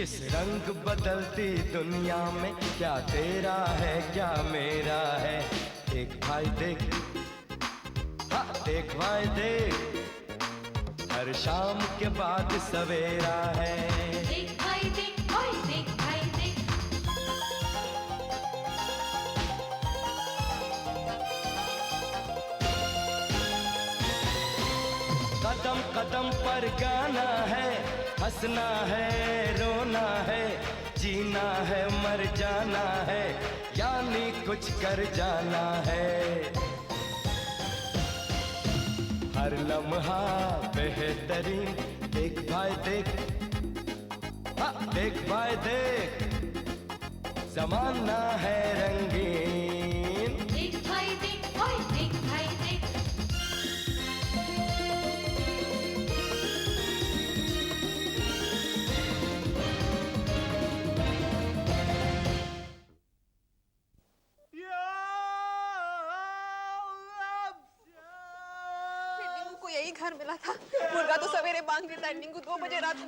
इस रंग बदलती दुनिया में क्या तेरा है क्या मेरा है। देख भाई देख, हाँ देख भाई देख, हर शाम के बाद सवेरा है। देख भाई देख, ओए देख भाई देख। कदम कदम पर गाना है, हंसना है रोना है, जीना है मर जाना है, यानी कुछ कर जाना है। हर लम्हा बेहतरीन, देख भाई देख, हाँ देख भाई देख, ज़माना है रंगीन। देख भाई देख, ओए देख भाई देख। नींगू को यही घर मिला था। मुर्गा तो सवेरे बांग देता है, नींगू 2 बजे रात को।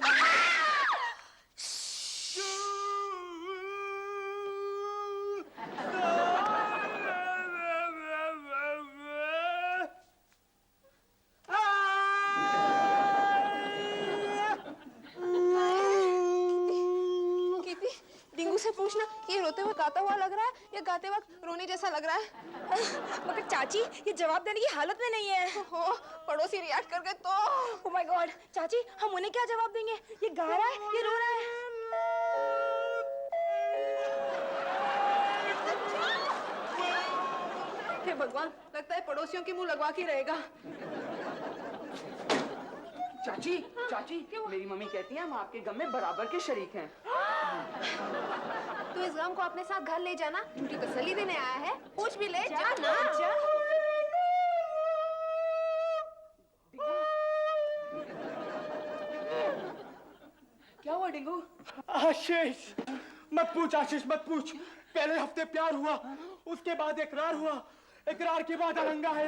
कीर्ति, नींगू से पूछना ये रोते हुए गाता हुआ लग रहा है या गाते वक्त रोने जैसा लग रहा है। मगर चाची ये जवाब देने की हालत में नहीं है। हो पड़ोसी रिएक्ट कर गए तो। ओह माय गॉड, चाची हम उन्हें क्या जवाब देंगे? ये गा रहा है, ये रो रहा है। हे भगवान, लगता है पड़ोसियों के मुंह लगवा के रहेगा। चाची, चाची, मेरी मम्मी कहती है हम आपके गम में बराबर के शरीक हैं। तो इस गम को अपने साथ घर ले जाना, झूठी तसल्ली देने आया है। पूछ भी ले जा ना। क्या हुआ डिंगू? आशीष मत पूछ, आशीष मत पूछ। पहले हफ्ते प्यार हुआ, उसके बाद इकरार हुआ, इकरार के बाद अलंगा है।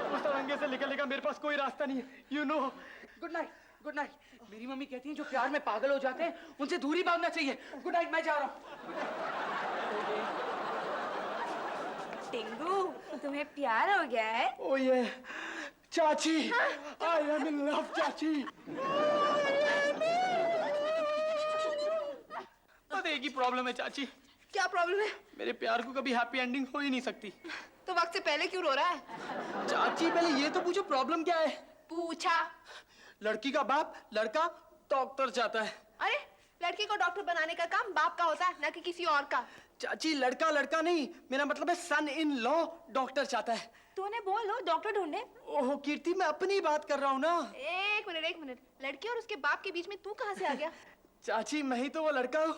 उस अलंगे से निकलने का मेरे पास कोई रास्ता नहीं है। You know. Good night, good night. मेरी मम्मी कहती है जो प्यार में पागल हो जाते हैं उनसे दूरी भागना चाहिए। गुड नाइट, मैं जा रहा हूँ। टिंगू, तुम्हें प्यार हो गया है? ओ ये चाची, आई एम इन लव चाची। बस एक ही प्रॉब्लम है चाची। क्या प्रॉब्लम है? मेरे प्यार को कभी हैप्पी एंडिंग हो ही नहीं सकती। तो वक्त से पहले क्यों रो रहा है? चाची पहले ये तो पूछो प्रॉब्लम क्या है। पूछा। लड़की का बाप लड़का डॉक्टर चाहता है। अरे लड़की को डॉक्टर बनाने का काम बाप का होता है, न कि किसी और का। चाची लड़का लड़का नहीं, मेरा मतलब है सन इन लॉ डॉक्टर चाहता है। तो उन्हें बोलो डॉक्टर ढूंढे। ओहो कीर्ति, मैं अपनी बात कर रहा हूँ ना। एक मिनट, लड़की और उसके बाप के बीच में तू कहाँ से आ गया? चाची मैं ही तो वो लड़का हूँ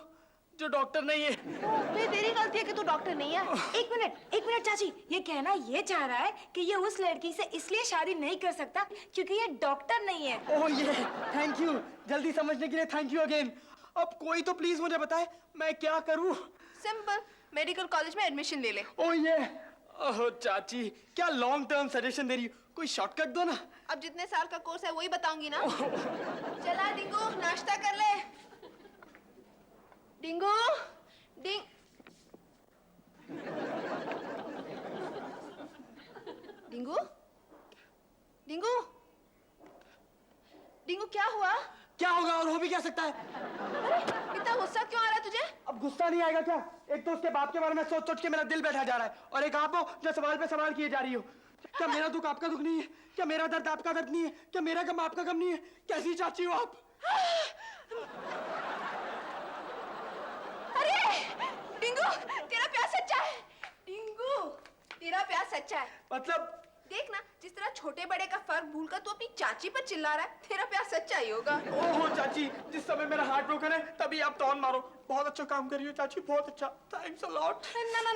जो डॉक्टर नहीं है। तो ये तेरी गलती है कि तू डॉक्टर नहीं है। एक मिनट चाची, ये कहना ये चाह रहा है कि ये उस लड़की से इसलिए शादी नहीं कर सकता क्योंकि ये डॉक्टर नहीं है। ओह ये, थैंक यू, जल्दी समझने के लिए थैंक यू अगेन। अब कोई तो प्लीज मुझे बताए मैं क्या करूँ? सिंपल, मेडिकल कॉलेज में एडमिशन ले ले। ओह ये, ओह चाची क्या लॉन्ग टर्म सजेशन दे रही हो, कोई शॉर्टकट दो ना। अब जितने साल का कोर्स है वही बताऊंगी ना। चला डिंगू, नाश्ता कर ले। डिंगू, डिंग डिंगू, डिंगू, डिंगू क्या हुआ? क्या होगा और हो भी क्या सकता है? अरे इतना गुस्सा क्यों आ रहा है तुझे? अब गुस्सा नहीं आएगा क्या? एक तो उसके बाप के बारे में सोच सोच के मेरा दिल बैठा जा रहा है, और एक आप हो जो सवाल पे सवाल किए जा रही हो। क्या मेरा दुख आपका दुख नहीं है? क्या मेरा दर्द आपका दर्द नहीं है? क्या मेरा गम आपका गम नहीं है? कैसी चाची हो आप? अरे डिंगू, तेरा प्यार सच्चा है। डिंगू, तेरा प्यार सच्चा है। मतलब देख ना, जिस तरह छोटे बड़े का फर्क भूलकर तू अपनी चाची पर चिल्ला रहा है, तेरा प्यार सच्चा ही होगा। ओहो चाची, जिस समय मेरा हार्ट ब्रोकन है तभी आप टॉन मारो। बहुत अच्छा काम कर रही हो चाची, बहुत अच्छा, थैंक्स अ लॉट।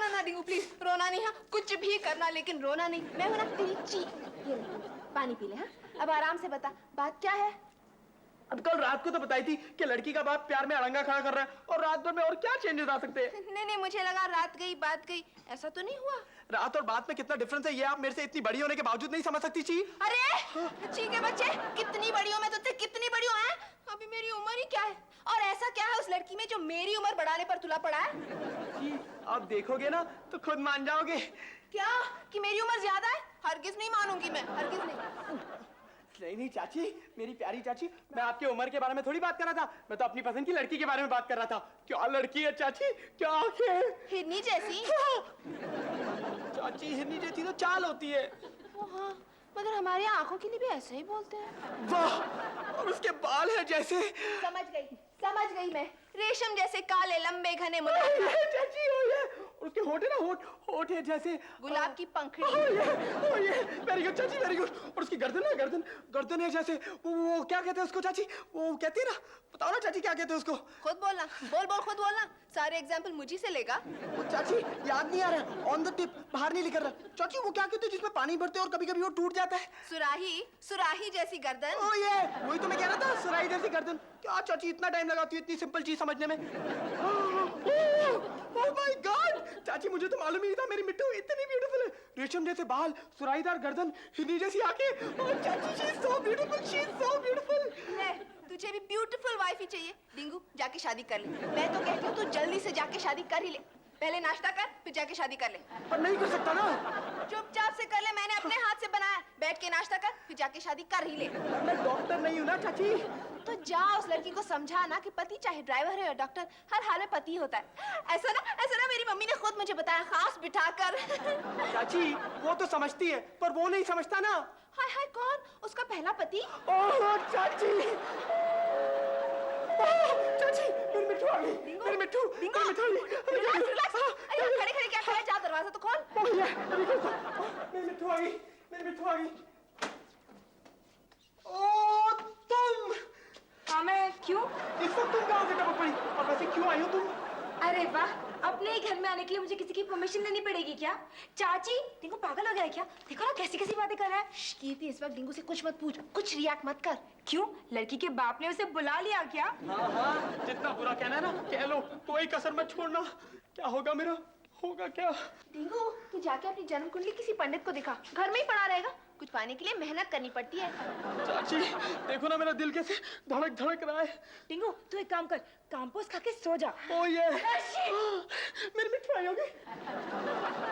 ना डिंगू प्लीज, रोना नहीं है। कुछ भी करना लेकिन रोना नहीं। मैं हूं ना तेरी ची। ये ले, पानी पी ले। हाँ अब आराम से बता, बात क्या है? अब कल रात को तो बताई थी कि लड़की का बाप प्यार में अड़ंगा खड़ा कर रहा है, और रात भर में और क्या चेंजेस आ सकते हैं? नहीं, मुझे लगा रात गई बात गई, ऐसा तो नहीं हुआ। रात और बात में कितना डिफरेंस है ये आप मेरे से इतनी बड़ी होने के बावजूद नहीं समझ सकती? ची अरे ची के बच्चे, कितनी बड़ी हो मैं तुझसे, कितनी बड़ी हो है? अभी मेरी उम्र ही क्या है? और ऐसा क्या है उस लड़की में जो मेरी उम्र बढ़ाने पर तुला पड़ा है? जी आप देखोगे ना तो खुद मान जाओगे। क्या कि मेरी उम्र ज्यादा है? हरगिज नहीं मानूंगी मैं, हरगिज नहीं। नहीं नहीं चाची, मेरी प्यारी चाची, मैं आपकी उम्र के बारे में थोड़ी बात कर रहा था, मैं तो अपनी पसंद की लड़की के बारे में बात कर रहा था। क्या लड़की है चाची, क्या आंखें, हिरनी जैसी। चाची हिरनी जैसी तो चाल होती है। हाँ, मगर हमारे यहाँ आंखों के लिए भी ऐसे ही बोलते हैं। वाह, और उसके बाल है जैसे, समझ गई मैं, रेशम जैसे काले लंबे घने मुलायम। चाची हो ये, और उसके होठ है ना, होठ है जैसे गुलाब की पंखड़ी। वेरी गुड चाची, वेरी गुड। और उसकी गर्दन है, गर्दन है जैसे वो क्या कहते हैं उसको चाची, वो कहती है ना, बताओ ना चाची क्या कहते हैं उसको। खुद बोलना, बोल खुद बोलना। सारे एग्जाम्पल मुझी से लेगा। वो चाची याद नहीं आ रहा, ऑन द टिप, बाहर नहीं निकल रहा। चाची वो क्या कहते हैं जिसमें पानी भरते हैं और कभी-कभी वो टूट जाता है? सुराही जैसी गर्दन। ओ ये वही तो मैं कह रहा था, सुराही जैसी गर्दन। क्या चाची इतना टाइम लगाती है इतनी सिंपल चीज समझने में? ओह माय गॉड, चाची मुझे तो मालूम ही नहीं था मेरी मिट्टू इतनी ब्यूटीफुल है। रेशम जैसे बाल, सुराहीदार गर्दन, हिरनी जैसी आंखें। ओह चाची she is so beautiful, she is so beautiful. तुझे भी ब्यूटीफुल वाइफ ही चाहिए। डिंगू जाके शादी कर ले। मैं तो कहती हूँ तू जल्दी से जाके शादी कर ही ले। पहले नाश्ता कर, फिर जाके शादी कर ले। पर नहीं कर सकता ना। चुपचाप से कर ले, मैंने अपने हाथ से बनाया। बैठ के नाश्ता कर, फिर जाके शादी कर ही ले। मैं डॉक्टर नहीं हूँ ना चाची। तो जा उस लड़की को समझा ना कि पति चाहे ड्राइवर है या डॉक्टर, हर हाल में पति होता है। ऐसा ना मेरी मम्मी ने खुद मुझे बताया, खास बिठाकर। चाची वो तो समझती है पर वो नहीं समझता ना। हाय हाय, कौन? उसका पहला पति? ओह चाची, चाची मेरी मिट्टू आ गई, मेरी मिट्टू, मेरी मिट्टू आ गई। रिलैक्स। अरे खड़े क्या खड़े, जा दरवाजा तो खोल। मेरी मिट्टू आ गई, मेरी मिट्टू आ गई। ओ तुम! हाँ मैं क्यों? इस वक्त तुम कहाँ से टपक पड़ी? और वैसे क्यों आई हो तुम? अरे वाह, अपने ही घर में आने के लिए मुझे किसी की परमिशन लेनी पड़ेगी क्या? चाची देखो पागल हो गया है क्या? देखो ना कैसी कैसी बातें कर रहा है। कीर्ति इस वक्त डिंगू से कुछ मत पूछ, कुछ रिएक्ट मत कर। क्यों, लड़की के बाप ने उसे बुला लिया क्या? हाँ जितना बुरा कहना है ना कह लो, कोई कसर मत छोड़ना। क्या होगा मेरा, होगा क्या? डिंगू तू जाके अपनी जन्म कुंडली किसी पंडित को दिखा, घर में ही पड़ा रहेगा। कुछ पाने के लिए मेहनत करनी पड़ती है। चाची देखो ना मेरा दिल कैसे धड़क रहा है। टिंगू तू एक काम कर, काम्पोस खा के सो जा। ओ ये मेरी मिट्टू आई होगी।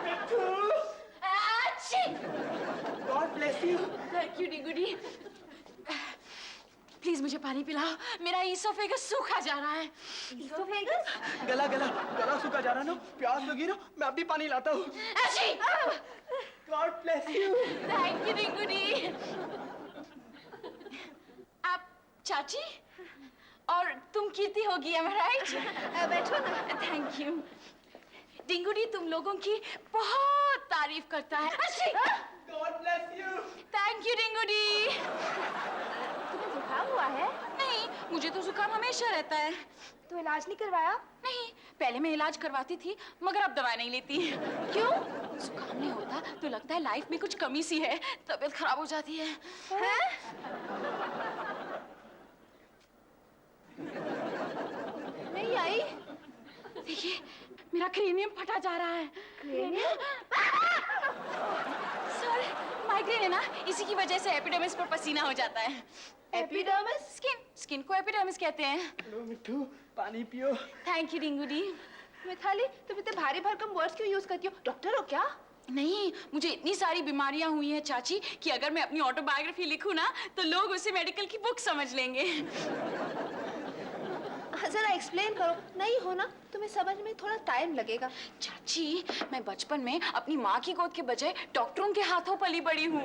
Mittu, God bless you. Thank you Dingudi. Please मुझे पानी पिलाओ, मेरा ईसोफेगस सूखा जा रहा है। ईसोफेगस? गला सूखा जा रहा है ना, प्यास लगी ना, मैं अभी पानी लाता हूँ। God bless you. Thank you Dingudi. आप चाची और तुम कीर्ति होगी, am I right? बैठो ना। Thank you. डिंगूडी तुम लोगों की बहुत तारीफ करता है। God bless you. Thank you Dingudi. तुम्हें जुकाम हुआ है? नहीं, मुझे तो जुकाम हमेशा रहता है। तो इलाज नहीं करवाया? नहीं, पहले मैं इलाज करवाती थी मगर अब दवा नहीं लेती। क्यों? जुकाम नहीं होता तो लगता है लाइफ में कुछ कमी सी है, तबीयत खराब हो जाती है। हैं? नहीं आई? देखिए मेरा क्रेनियम फटा जा रहा है। सर माइग्रेन है ना, इसी की वजह से एपिडर्मिस पर पसीना हो जाता है। एपिडर्मिस? स्किन को एपिडर्मिस कहते हैं। लो मिट्टू पानी पियो। Thank you डिंगूडी। मिताली तुम इतने भारी भरकम वर्ड्स क्यों यूज करती हो? डॉक्टर हो क्या? नहीं, मुझे इतनी सारी बीमारियां हुई हैं चाची कि अगर मैं अपनी ऑटोबायोग्राफी लिखूं ना तो लोग उसे मेडिकल की बुक समझ लेंगे। जरा एक्सप्लेन करो। नहीं हो ना, तुम्हें समझ में थोड़ा टाइम लगेगा। चाची मैं बचपन में अपनी माँ की गोद के बजाय डॉक्टरों के हाथों पली बड़ी हूँ।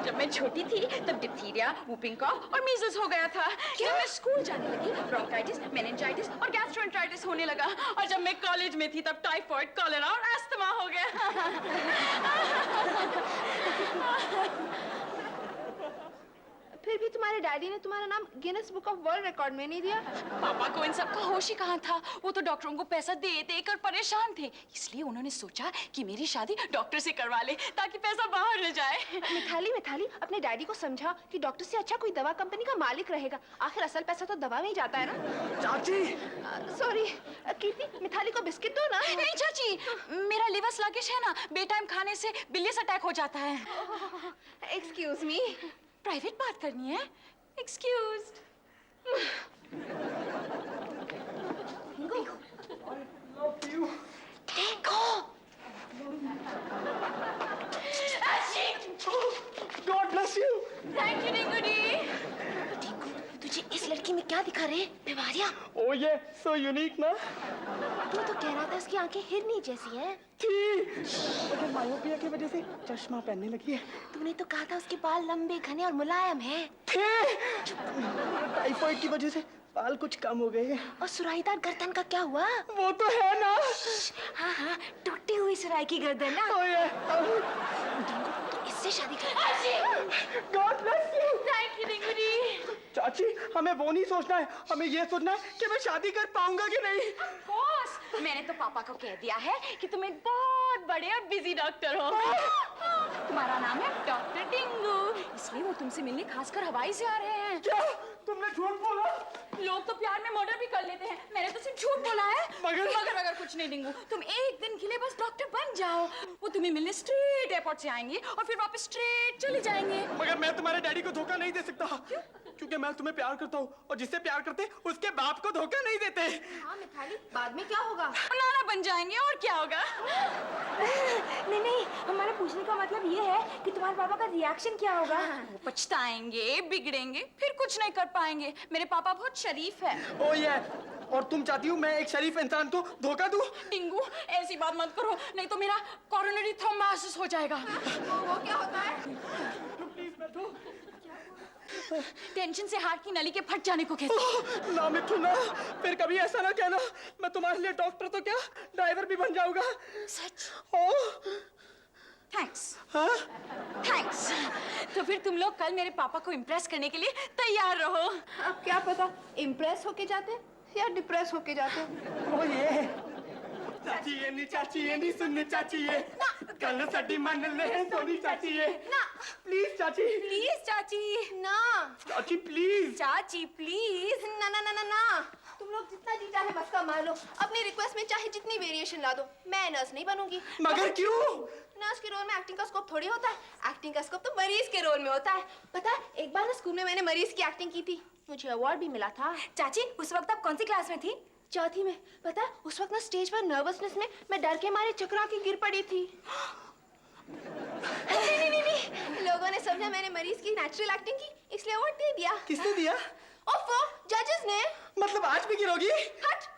जब मैं छोटी थी तब डिप्थीरिया, वूपिंग कॉफ और मीजल्स हो गया था। जब मैं स्कूल जाने लगी ब्रोंकाइटिस, मेनिंजाइटिस और गैस्ट्रोएंटराइटिस होने लगा, और जब मैं कॉलेज में थी तब टाइफाइड, कॉलेरा और अस्थमा हो गया। फिर भी तुम्हारे डैडी ने तुम्हारा नाम Guinness book of world record में नहीं दिया। पापा को इन सब का होश ही कहाँ था। वो तो डॉक्टरों को पैसा दे देकर परेशान थे, इसलिए उन्होंने सोचा कि मेरी शादी डॉक्टर से करवा ले ताकि पैसा बाहर न जाए। मिताली अपने डैडी को समझा कि डॉक्टर से अच्छा कोई दवा कंपनी का मालिक रहेगा। आखिर असल पैसा तो दवा में ही जाता है ना। चाची सॉरी कीर्ति, मिताली को बिस्किट दो ना। नहीं चाची, मेरा लिवर स्लगिश है ना, बेटाइम खाने से बिलियस अटैक हो जाता है। एक्सक्यूज मी, प्राइवेट बात करनी है। एक्सक्यूज। अरे बीमारियां। ओ ये सो यूनिक ना। तू तो कह रहा था उसकी आंखें हिरनी जैसी हैं। थी लेकिन मायोपिया की वजह से चश्मा पहनने लगी है। तूने तो कहा था उसके बाल लंबे घने और मुलायम हैं। थे टाइफाइड की वजह से बाल कुछ कम हो गए हैं। और सुराहीदार गर्दन का क्या हुआ? वो तो है ना। हाँ हाँ, टूटी हुई सुराही की गर्दन ना। ओ ये तो इससे शादी कर। God bless you. Thank you Dingu. चाची हमें वो नहीं सोचना है, हमें ये सोचना है कि मैं शादी कर पाऊंगा कि नहीं। बॉस, मैंने तो पापा को कह दिया है कि तुम एक बहुत बड़े और बिजी डॉक्टर हो। तुम्हारा नाम है डॉक्टर डिंगू, इसलिए वो तुमसे मिलने खासकर हवाई से आ रहे हैं। क्या तुमने झूठ बोला? लोग तो प्यार में मर्डर भी कर लेते हैं, मैंने तो सिर्फ झूठ बोला है। मगर कुछ नहीं डिंगू, तुम एक दिन के लिए बस डॉक्टर बन जाओ। वो तुम्हें मिलने स्ट्रेट एयरपोर्ट से आएंगे और फिर वापस स्ट्रेट चले जाएंगे। मगर मैं तुम्हारे डैडी को धोखा नहीं दे सकता। क्यों? क्योंकि मैं तुम्हें प्यार करता हूँ और जिससे प्यार करते उसके बाप को धोखा नहीं देते। हाँ मिताली, बाद में क्या होगा? नाना बन जाएंगे और क्या होगा। नहीं नहीं, हमारा पूछने का मतलब ये है कि तुम्हारे पापा का रिएक्शन क्या होगा? वो पछताएंगे, बिगड़ेंगे, फिर कुछ नहीं कर पाएंगे। मेरे पापा बहुत शरीफ है। ओ ये, और तुम चाहती हो मैं एक शरीफ इंसान को धोखा दूं? डिंगू, ऐसी बात मत करो, नहीं तो मेरा कोरोनरी थ्रोम्बोसिस हो जाएगा। वो क्या होता है? प्लीज बैठो। टेंशन से हार्ट की नली के फट जाने को कहते हैं। ना मिठू ना, फिर कभी ऐसा ना कहना। मैं तुम्हारे लिए डॉक्टर तो क्या ड्राइवर भी बन जाऊंगा। सच? Oh thanks. हाँ? थैंक्स। तो फिर तुम लोग कल मेरे पापा को इम्प्रेस करने के लिए तैयार रहो। अब क्या पता इम्प्रेस होके जाते या डिप्रेस होके जाते। ओ ये चाची ये नहीं सुननी चाची ये कल सटी मन ले सोनी चाची ये ना प्लीज चाची। प्लीज चाची। ना चाची प्लीज। चाची प्लीज। ना ना ना ना ना, तुम लोग जितना जी चाहे बस का मान लो। अपनी रिक्वेस्ट में चाहे जितनी वेरिएशन ला दो, मैं नर्स नहीं बनूंगी। मगर क्यों? नर्स के रोल में एक्टिंग का स्कोप थोड़ी होता है। एक्टिंग का स्कोप तो मरीज के रोल में होता है। पता है, एक बार ना स्कूल में मैंने मरीज की एक्टिंग की थी, मुझे अवार्ड भी मिला था। चाची, उस वक्त आप कौन सी क्लास में थी? चौथी में। पता है, उस वक्त ना स्टेज पर नर्वसनेस में मैं डर के मारे चकरा के गिर पड़ी थी। नहीं, लोगों ने समझा मैंने मरीज की नेचुरल एक्टिंग की, इसलिए अवार्ड दे दिया। किसने दिया? ओफो, जजेस ने। मतलब आज भी गिरोगी? हट,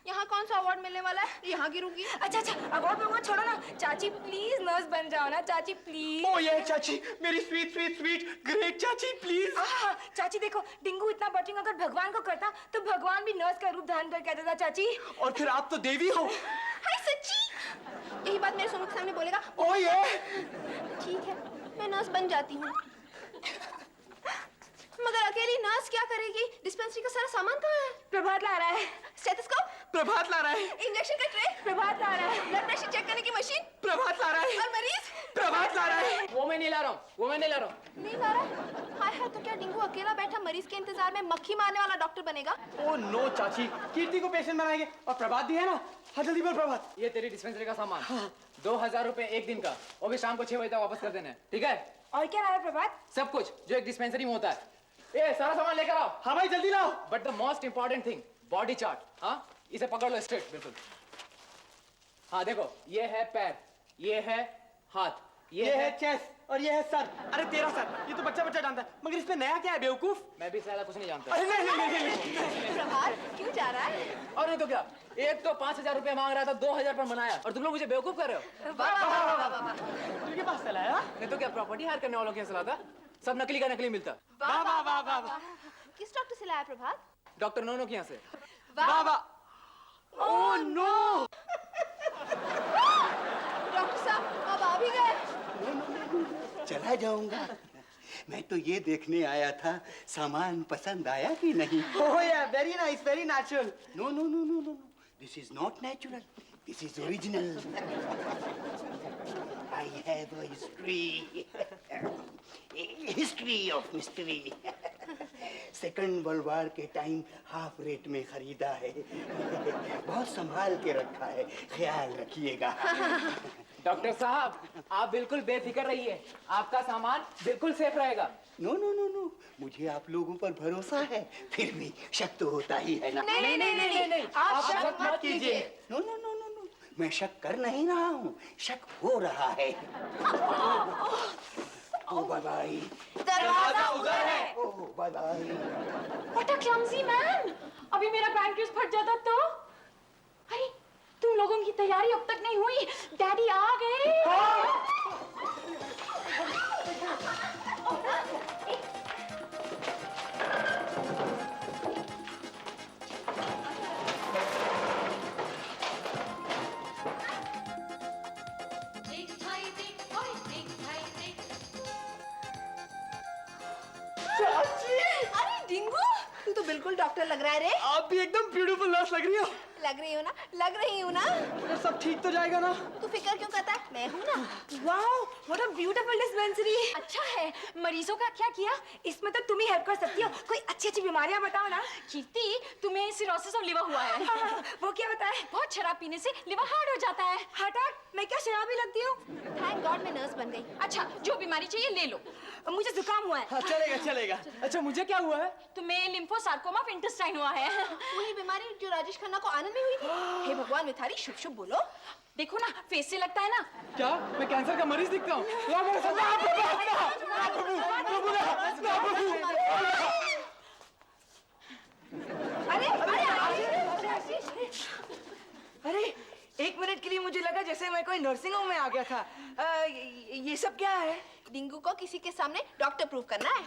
यहाँ कौन सा अवार्ड मिलने वाला है? यहाँ गिरूंगी। अच्छा, अवार्ड छोड़ो ना। चाची प्लीज नर्स बन जाओ ना, चाची प्लीज। ओ ये चाची, मेरी स्वीट ग्रेट चाची प्लीज। चाची देखो, डिंगू इतना बटिंग अगर भगवान को करता तो भगवान भी नर्स का रूप धारण कर कहता था। चाची, और फिर आप तो देवी हो। हाय सच्ची, यही बात मेरे सोनू के सामने बोलेगा। ओ ये ठीक है, मैं नर्स बन जाती हूँ। मगर अकेली नर्स क्या करेगी? डिस्पेंसरी का सारा सामान कहाँ है? प्रभात ला रहा है। स्टेथोस्कोप? प्रभात ला रहा है। इंजेक्शन का ट्रे? प्रभात ला रहा है। ब्लड प्रेशर चेक करने की मशीन? प्रभात ला रहा है। और मरीज? प्रभात ला रहा है। वो मैं नहीं ला रहा हूँ, नहीं ला रहा। हाय हाय, तो क्या डिंगू अकेला बैठा मरीज के इंतजार में मक्खी मारने वाला डॉक्टर बनेगा? ओ नो चाची, कीर्ति को पेशेंट बनाएंगे और प्रभात भी है ना। हाँ जल्दी बोल प्रभात। ये तेरी डिस्पेंसरी का सामान। 2000 रुपए एक दिन का, वो भी शाम को 6 बजे तक वापस कर देना है, ठीक है? और क्या लाया प्रभात? सब कुछ जो एक डिस्पेंसरी में होता है। ये सारा सामान लेकर आओ। हाँ भाई जल्दी लाओ। But the most important thing, body chart. हाँ, इसे पकड़ लो स्ट्रेट, बिल्कुल। हाँ देखो, ये है पैर, ये है हाथ, ये है चेस्ट और ये है सर। अरे तेरा सर, ये तो बच्चा जानता है, मगर इसमें नया क्या है बेवकूफ? मैं भी ज्यादा कुछ नहीं जानता। अरे नहीं। प्रभात क्यों जा रहा है? और नहीं तो क्या, एक तो 5000 रुपए मांग रहा था, 2000 पर मनाया, और तुम लोग मुझे बेवकूफ कर रहे हो। तुझे पास चला है? नहीं तो क्या, प्रॉपर्टी हायर करने वालों की सलाह था। सब नकली का नकली मिलता। वाह वाह वाह वाह वाह। किस डॉक्टर से लाया प्रभात? डॉक्टर नोनो के यहाँ से। वाह वाह। Oh no. डॉक्टर साहब अब आ भी गए। चला जाऊंगा। मैं तो ये देखने आया था सामान पसंद आया कि नहीं। Oh yeah very nice, very natural. No no no no no, this is not natural, this is original. I have a history of mystery. Second world war के टाइम हाफ रेट में खरीदा है। बहुत संभाल के रखा है, ख्याल रखिएगा। डॉक्टर साहब, आप बिल्कुल बेफिक्र रहिए, आपका सामान बिल्कुल सेफ रहेगा। नो नो नो नो, मुझे आप लोगों पर भरोसा है, फिर भी शक तो होता ही है ना। नहीं, आप शक मत कीजिए। No no no no no, मैं शक कर नहीं रहा हूँ, शक हो रहा है। Oh bye bye. दरवाजा उधर है। Oh bye bye. What a clumsy man! अभी मेरा पैनक्रियास फट जाता तो? अरे, तुम लोगों की तैयारी अब तक नहीं हुई। डैडी आ गए। देख भाई देख ओए देख भाई देख अरे डिंगू, तू तो बिल्कुल डॉक्टर लग रहा है रे। आप भी एकदम ब्यूटीफुल नर्स लग रही हो। लग रही हूँ ना, लग रही हूँ ना। ये सब ठीक तो जाएगा ना? तू फिक्र क्यों करता है, मैं हूँ ना। Wow, what a beautiful dispensary! अच्छा है, मरीजों का क्या किया? इसमें तो तुम ही हेल्प कर सकती हो। कोई अच्छी बीमारियां बताओ ना। कीर्ति, तुम्हें सिरोसिस ऑफ लिवर हुआ है। वो क्या होता है? बहुत शराब पीने से लिवर हार्ड हो जाता है। हार्ट? मैं क्या शराबी लगती हूँ? थैंक गॉड मैं नर्स बन गई। अच्छा, जो बीमारी चाहिए ले लो। मुझे जुकाम हुआ है। हाँ चलेगा चलेगा। अच्छा मुझे क्या हुआ है? तुम्हें लिम्फोसार्कोमा ऑफ इंटेस्टाइन हुआ है। वही बीमारी जो राजेश खन्ना को आनंद में हुई थी। हे भगवान मिथाली, शुभ शुभ बोलो। देखो ना, फेस से लगता है ना। क्या मैं कैंसर का मरीज दिखता हूँ? ला मेरे साथ, ना प्रभु, ना प्रभु, प्रभु, ना प्रभु। अरे एक मिनट के लिए मुझे लगा जैसे मैं कोई नर्सिंग होम में आ गया था। ये सब क्या है? डिंगू को किसी के सामने डॉक्टर प्रूव करना है।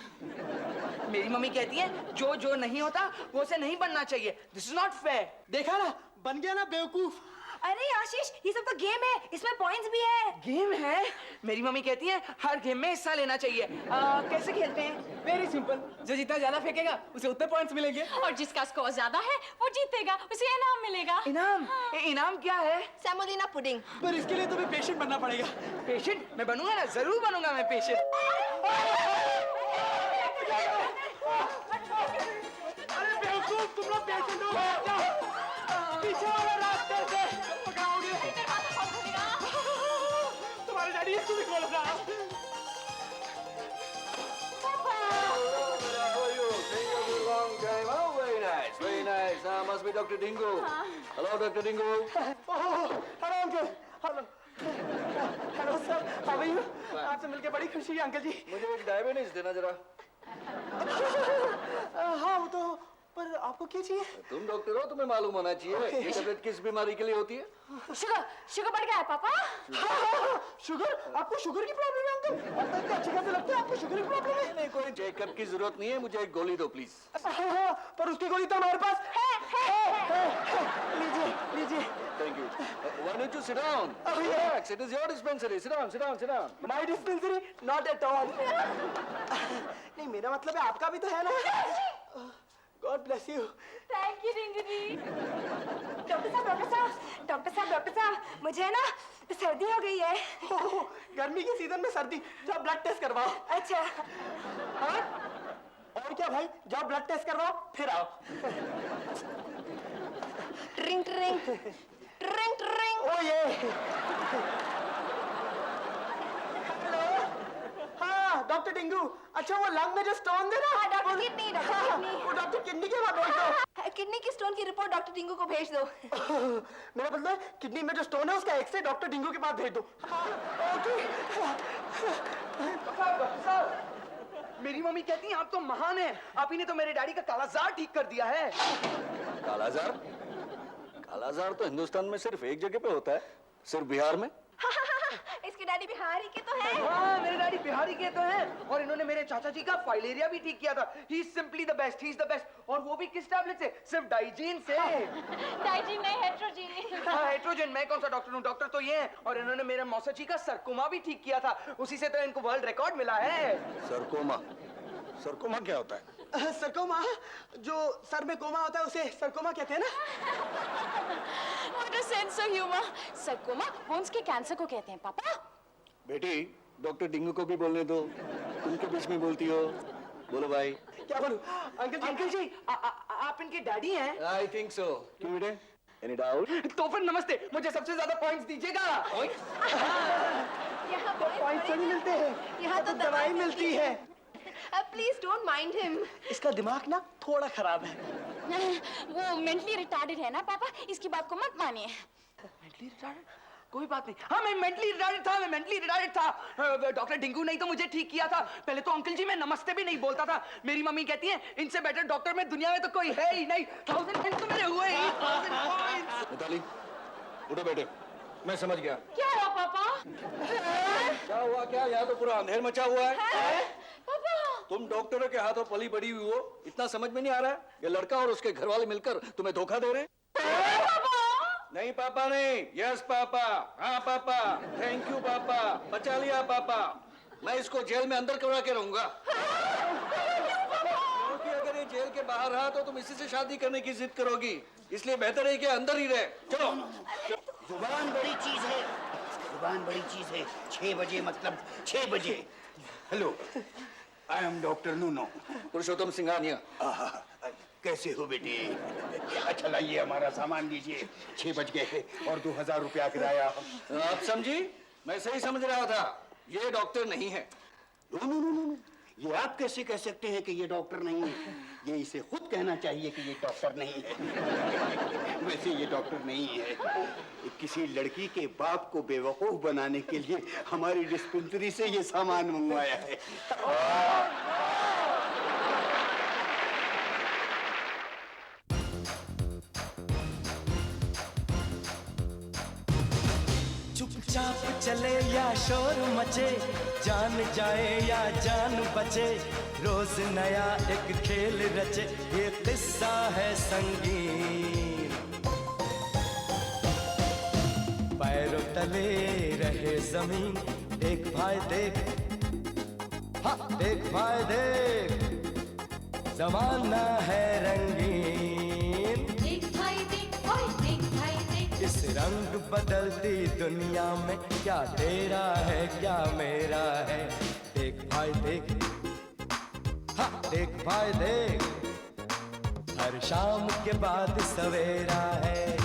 मेरी मम्मी कहती है जो जो नहीं होता वो उसे नहीं बनना चाहिए। This is not fair. देखा ना, बन गया ना बेवकूफ। अरे आशीष, ये सब तो गेम है, इसमें पॉइंट्स भी है। गेम है? मेरी मम्मी कहती है हर गेम में हिस्सा लेना चाहिए। कैसे खेलते हैं? वेरी सिंपल, जो जितना ज्यादा फेंकेगा उसे उतने पॉइंट्स मिलेंगे। और जिसका स्कोर ज्यादा है वो जीतेगा, उसे इनाम मिलेगा। इनाम? इनाम क्या है? Semolina pudding. पर इसके लिए तुम्हें पेशेंट बनना पड़ेगा। पेशेंट? मैं बनूंगा ना, जरूर बनूंगा मैं पेशेंट। अरे बेवकूफ, तुम लोग पेशेंट हो क्या? पीछे वाला रास्ते से पकड़ाओगे। तुम्हारे डैडी इसको भी खोल रहा। Very nice. Must be Dr. Dingo. Hello, Dr. Dingo. Hello uncle. Hello hello sir, how are you? आपसे मिलके बड़ी खुशी है अंकल जी। मुझे एक डायबिटीज देना जरा। हाँ वो तो, पर आपको क्या चाहिए? तुम डॉक्टर हो, तुम्हें मालूम होना चाहिए ये टैबलेट किस बीमारी के लिए होती है। शुगर बढ़ गया है पापा। शुगर? आपको शुगर की प्रॉब्लम है अंकल? आप तो इतने अच्छे खासे लगते हैं, आपको शुगर की प्रॉब्लम है? नहीं, कोई चेकअप की जरूरत नहीं है, मुझे एक गोली दो प्लीज। पर उसकी गोली तो हमारे पास है। लीजिए लीजिए। Thank you. Why don't you sit down? Relax. It is your dispensary. Sit down. Sit down. Sit down. My dispensary? Not at all. नहीं, मेरा मतलब है आपका भी तो है ना। God bless you. Thank you Ringu ji. Doctor साहब, मुझे ना सर्दी हो गई है। गर्मी के सीजन में सर्दी? जाओ ब्लड टेस्ट करवाओ। अच्छा। हाँ? और क्या भाई, जाओ ब्लड टेस्ट करवाओ, फिर आओ। ट्रिंग ट्रिंग ट्रिंग ट्रिंग। ओ ये। हेलो। हाँ डॉक्टर डिंगू। अच्छा वो लंग में जो स्टोन थे ना? हाँ, डॉक्टर किडनी, डॉक्टर किडनी। वो डॉक्टर किडनी के बाद भेज दो। किडनी की स्टोन की रिपोर्ट डॉक्टर डिंगू को भेज दो। मेरा मतलब है किडनी में जो स्टोन है उसका एक्सरे डॉक्टर डिंगू के पास भेज दो। ओके। मेरी मम्मी कहती है आप तो महान हैं। आप ही ने तो मेरे डैडी का कालाजार ठीक कर दिया है। कालाजार? कालाजार तो हिंदुस्तान में सिर्फ एक जगह पे होता है, सिर्फ बिहार में। इसके डैडी बिहारी के तो हैं। हाँ मेरे डैडी बिहारी के तो हैं। और इन्होंने मेरे चाचा जी का फाइलेरिया भी ठीक किया था। He is simply the best, he is the best. और वो भी किस टैबलेट से? सिर्फ डाइजीन से। डाइजीन नहीं, हेट्रोजीन। हाँ हेट्रोजन। मैं कौन सा डॉक्टर हूँ? डॉक्टर तो ये है। और इन्होंने मेरे मौसा जी का सरकोमा भी ठीक किया था। उसी से तो इनको वर्ल्ड रिकॉर्ड मिला है। सरकोमा? सरकोमा क्या होता है? सरकोमा, जो सर में कोमा होता है उसे सरकोमा कहते हैं ना। What a sense of humor. सरकोमा bones के कैंसर को कहते हैं पापा। बेटी, डॉक्टर डिंगू को भी बोलने दो। तुम के बीच में बोलती हो। बोलो भाई। क्या बोलूं? अंकल जी आप इनके डैडी हैं? I think so. क्यों बेटे? Any doubt? तो फिर नमस्ते, मुझे सबसे ज्यादा पॉइंट्स दीजिएगा। यहाँ पॉइंट तो नहीं मिलते हैं, यहाँ तो दवाई मिलती है। Please don't mind him. इसका दिमाग ना थोड़ा खराब है। वो मेंटली रिटार्डेड है ना पापा, इसकी बात को मत मानिए। Mentally retarded? कोई बात नहीं। हाँ मैं मेंटली रिटायर्ड था। डॉक्टर डिंगू नहीं तो मुझे ठीक किया था। पहले तो अंकल जी मैं नमस्ते भी नहीं बोलता था। मेरी मम्मी कहती है इनसे बेटर डॉक्टर में दुनिया में तो कोई है ही नहीं। 1000 पॉइंट्स तो मेरे हुए ही। 1000 पॉइंट्स। मिताली उठो बेटे, मैं समझ गया। क्या हुआ पापा? क्या हुआ क्या? यहाँ तो पूरा अंधेर मचा हुआ है। पापा तुम डॉक्टरों के हाथों पली बड़ी हुई हो, इतना समझ में नहीं आ रहा है? ये लड़का और उसके घर वाले मिलकर तुम्हें धोखा दे रहे हैं। नहीं पापा नहीं, यस पापा, हाँ पापा, थैंक यू पापा, बचा लिया पापा। मैं इसको जेल में अंदर करवा के रहूंगा। क्योंकि अगर ये जेल के बाहर रहा तो तुम इसी से शादी करने की जिद करोगी, इसलिए बेहतर है कि अंदर ही रहे। चलो। जुबान बड़ी चीज है, जुबान बड़ी चीज है। 6 बजे मतलब 6 बजे। Hello, I am doctor Nuno. Purushottam Singhania. कैसे हो बेटे? अच्छा लाइए हमारा सामान लीजिए। 6 बज गए हैं और 2000 रुपया किराया। आप समझी? मैं सही समझ रहा था, ये डॉक्टर नहीं है। नो, ये आप कैसे कह सकते हैं कि ये डॉक्टर नहीं है? ये इसे खुद कहना चाहिए कि ये डॉक्टर नहीं है। वैसे ये डॉक्टर नहीं है, किसी लड़की के बाप को बेवकूफ बनाने के लिए हमारी डिस्पेंसरी से ये सामान मंगवाया है। चुपचाप चले या शोर मचे, जान जाए या जान बचे, रोज नया एक खेल रचे, ये किस्सा है संगीन। पैरों तले रहे जमीन, देख भाई देख, हाँ देख भाई देख, जमाना है रंगीन। देख भाई देख, ओए देख भाई देख। इस रंग बदलती दुनिया में क्या तेरा है क्या मेरा है, देख भाई देख, हाँ देख भाई देख, हर शाम के बाद सवेरा है।